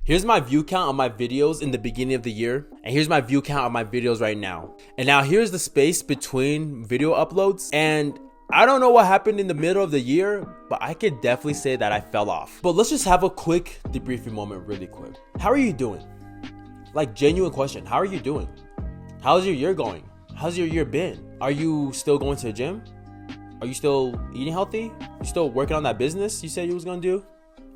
Here's my view count on my videos in the beginning of the year, and here's my view count on my videos right now. And now here's the space between video uploads, and I don't know what happened in the middle of the year, but I could definitely say that I fell off. But let's just have a quick debriefing moment really quick. How are you doing? Like, genuine question. How are you doing? How's your year going? How's your year been? Are you still going to the gym? Are you still eating healthy? You still working on that business you said you was gonna do?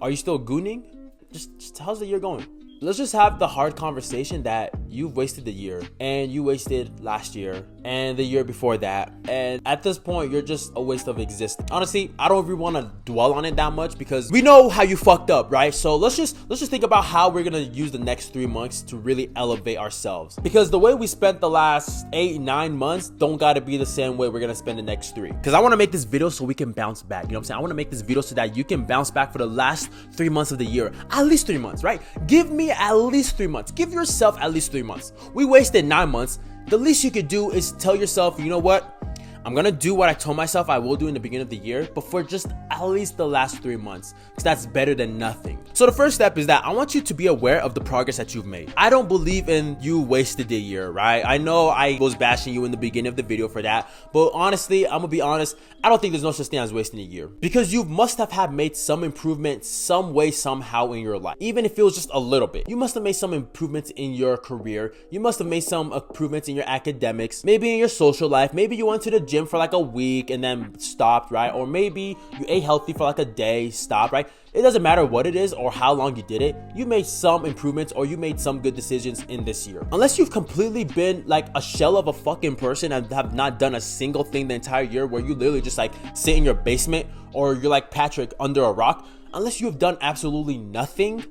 Are you still gooning? Just how's the year going? Let's just have the hard conversation that you've wasted the year, and you wasted last year and the year before that, and at this point you're just a waste of existence. Honestly, I don't really want to dwell on it that much because we know how you fucked up, right? So let's just think about how we're gonna use the next 3 months to really elevate ourselves, because the way we spent the last 8-9 months don't gotta be the same way we're gonna spend the next 3. Because I want to make this video so we can bounce back. You know what I'm saying? I want to make this video so that you can bounce back for the last 3 months of the year, at least 3 months, right? Give me at least 3 months. Give yourself at least 3 months. We wasted 9 months. The least you could do is tell yourself, you know what? I'm gonna do what I told myself I will do in the beginning of the year, but for just at least the last 3 months, because that's better than nothing. So the first step is that I want you to be aware of the progress that you've made. I don't believe in you wasted the year, right? I know I was bashing you in the beginning of the video for that, but honestly, I'm gonna be honest, I don't think there's no such thing as wasting a year, because you must have made some improvement some way, somehow in your life. Even if it was just a little bit, you must have made some improvements in your career. You must have made some improvements in your academics, maybe in your social life. Maybe you went to the gym for like a week and then stopped, right? Or maybe you ate healthy for like a day, stopped, right? It doesn't matter what it is or how long you did it. You made some improvements, or you made some good decisions in this year. Unless you've completely been like a shell of a fucking person and have not done a single thing the entire year, where you literally just like sit in your basement, or you're like Patrick under a rock. Unless you have done absolutely nothing,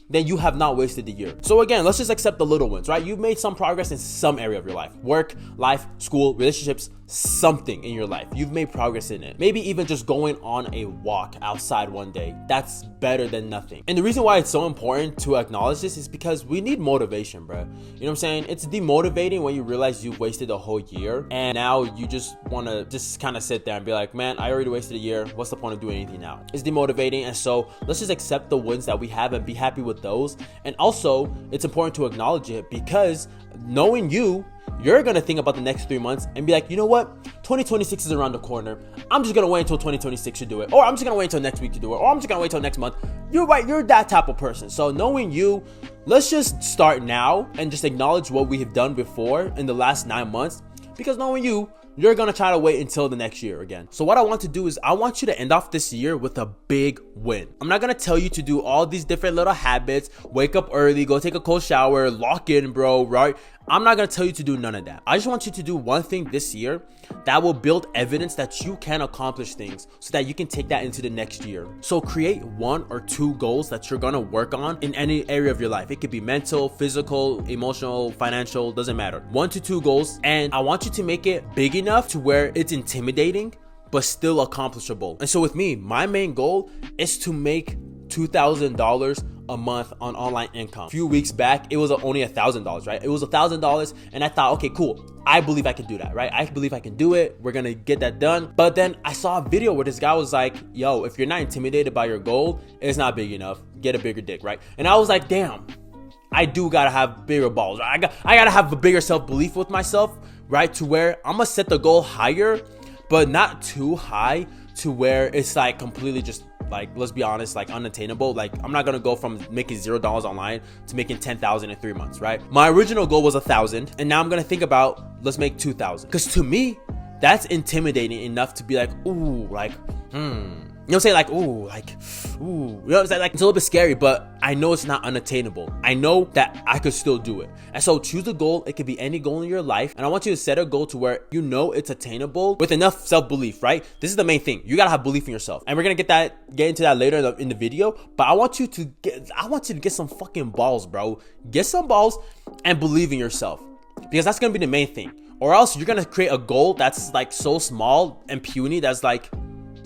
then you have not wasted the year. So again, let's just accept the little wins, right? You've made some progress in some area of your life. Work, life, school, relationships, something in your life. You've made progress in it. Maybe even just going on a walk outside one day. That's better than nothing. And the reason why it's so important to acknowledge this is because we need motivation, bro. You know what I'm saying? It's demotivating when you realize you've wasted a whole year and now you just want to just kind of sit there and be like, man, I already wasted a year. What's the point of doing anything now? It's demotivating. And so let's just accept the wins that we have and be happy with those. And also, it's important to acknowledge it, because knowing you're gonna think about the next 3 months and be like, you know what, 2026 is around the corner. I'm just gonna wait until 2026 to do it, or I'm just gonna wait until next week to do it, or I'm just gonna wait until next month. You're right, you're that type of person. So knowing you, let's just start now and just acknowledge what we have done before in the last 9 months, because knowing you're gonna try to wait until the next year again. So what I want to do is I want you to end off this year with a big win. I'm not gonna tell you to do all these different little habits, wake up early, go take a cold shower, lock in, bro, right? I'm not gonna tell you to do none of that. I just want you to do one thing this year that will build evidence that you can accomplish things, so that you can take that into the next year. So create 1 or 2 goals that you're gonna work on in any area of your life. It could be mental, physical, emotional, financial, doesn't matter. 1 to 2 goals, and I want you to make it big enough to where it's intimidating but still accomplishable. And so with me, my main goal is to make $2,000 a month on online income. A few weeks back, it was only $1,000, right? It was $1,000, and I thought, okay, cool, I believe I can do that, right? I believe I can do it. We're gonna get that done. But then I saw a video where this guy was like, yo, if you're not intimidated by your goal, it's not big enough. Get a bigger dick, right? And I was like, damn, I do gotta have bigger balls. I gotta have a bigger self-belief with myself, right? To where I'm gonna set the goal higher, but not too high to where it's like completely just, like, let's be honest, like unattainable. Like, I'm not gonna go from making $0 online to making 10,000 in 3 months, right? My original goal was 1,000, and now I'm gonna think about, let's make 2,000, because to me, that's intimidating enough to be like, ooh, like, you know, say like, ooh, like, ooh, you know what I'm saying? Like, it's a little bit scary, but I know it's not unattainable. I know that I could still do it. And so choose a goal. It could be any goal in your life. And I want you to set a goal to where you know it's attainable with enough self-belief, right? This is the main thing. You gotta have belief in yourself. And we're gonna get into that later in the video. But I want you to get some fucking balls, bro. Get some balls and believe in yourself, because that's gonna be the main thing. Or else you're gonna create a goal that's like so small and puny that's like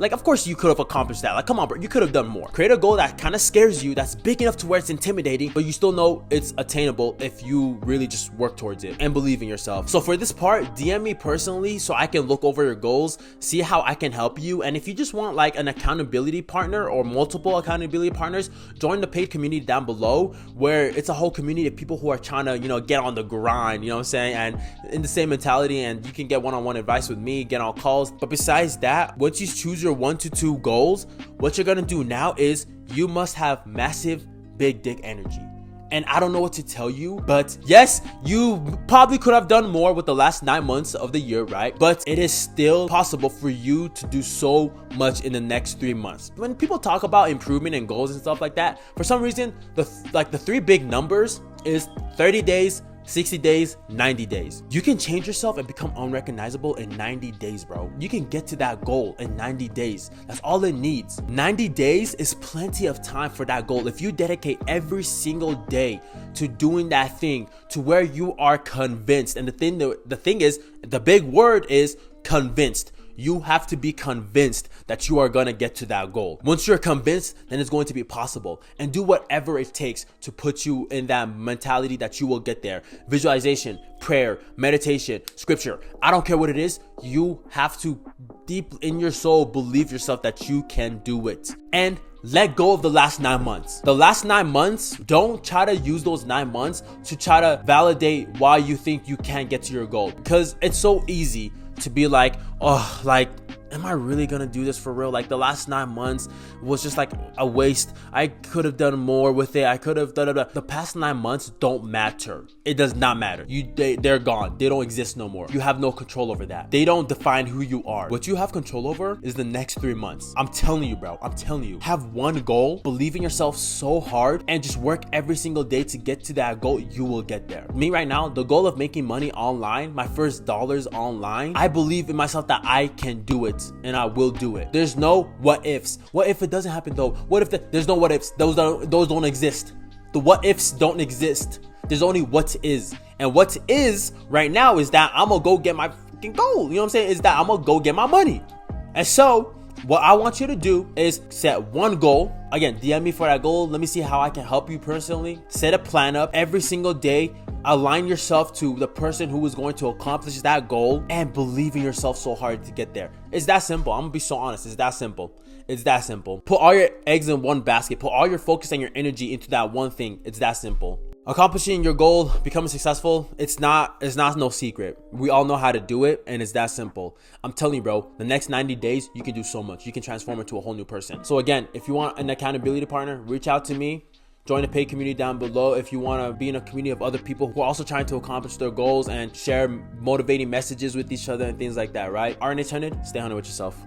Like, of course you could have accomplished that. Like, come on, bro, you could have done more. Create a goal that kind of scares you, that's big enough to where it's intimidating, but you still know it's attainable if you really just work towards it and believe in yourself. So for this part, DM me personally so I can look over your goals, see how I can help you. And if you just want like an accountability partner or multiple accountability partners, join the paid community down below, where it's a whole community of people who are trying to, you know, get on the grind, you know what I'm saying, and in the same mentality, and you can get one-on-one advice with me, get on calls. But besides that, once you choose your 1 to 2 goals, what you're gonna do now is you must have massive big dick energy. And I don't know what to tell you, but yes, you probably could have done more with the last 9 months of the year, right? But it is still possible for you to do so much in the next 3 months. When people talk about improvement and goals and stuff like that, for some reason, the 3 big numbers is 30 days, 60 days, 90 days. You can change yourself and become unrecognizable in 90 days, bro. You can get to that goal in 90 days. That's all it needs. 90 days is plenty of time for that goal. If you dedicate every single day to doing that thing to where you are convinced. And the thing is, the big word is convinced. You have to be convinced that you are going to get to that goal. Once you're convinced, then it's going to be possible. And do whatever it takes to put you in that mentality that you will get there. Visualization, prayer, meditation, scripture. I don't care what it is. You have to deep in your soul believe yourself that you can do it. And let go of the last 9 months. The last 9 months, don't try to use those 9 months to try to validate why you think you can't get to your goal. Because it's so easy to be like, oh, like, am I really gonna do this for real? Like, the last 9 months was just like a waste. I could have done more with it. I could have done it. The past 9 months don't matter. It does not matter. They're gone. They don't exist no more. You have no control over that. They don't define who you are. What you have control over is the next 3 months. I'm telling you, bro. I'm telling you. Have one goal, believe in yourself so hard, and just work every single day to get to that goal. You will get there. Me right now, the goal of making money online, my first dollars online, I believe in myself that I can do it. And I will do it. There's no what ifs. What if it doesn't happen though? What if there's no what ifs? Those don't exist. The what ifs don't exist. There's only what is. And what is right now is that I'm gonna go get my freaking goal. You know what I'm saying? Is that I'm gonna go get my money. And so what I want you to do is set one goal. Again, DM me for that goal. Let me see how I can help you personally. Set a plan up every single day. Align yourself to the person who is going to accomplish that goal and believe in yourself so hard to get there. It's that simple. I'm gonna be so honest. It's that simple. It's that simple. Put all your eggs in one basket. Put all your focus and your energy into that one thing. It's that simple. Accomplishing your goal, becoming successful, it's not no secret. We all know how to do it, and it's that simple. I'm telling you, bro, the next 90 days, you can do so much. You can transform into a whole new person. So again, if you want an accountability partner, reach out to me. Join the paid community down below if you want to be in a community of other people who are also trying to accomplish their goals and share motivating messages with each other and things like that, right? Hunnid, stay Hunnid with yourself.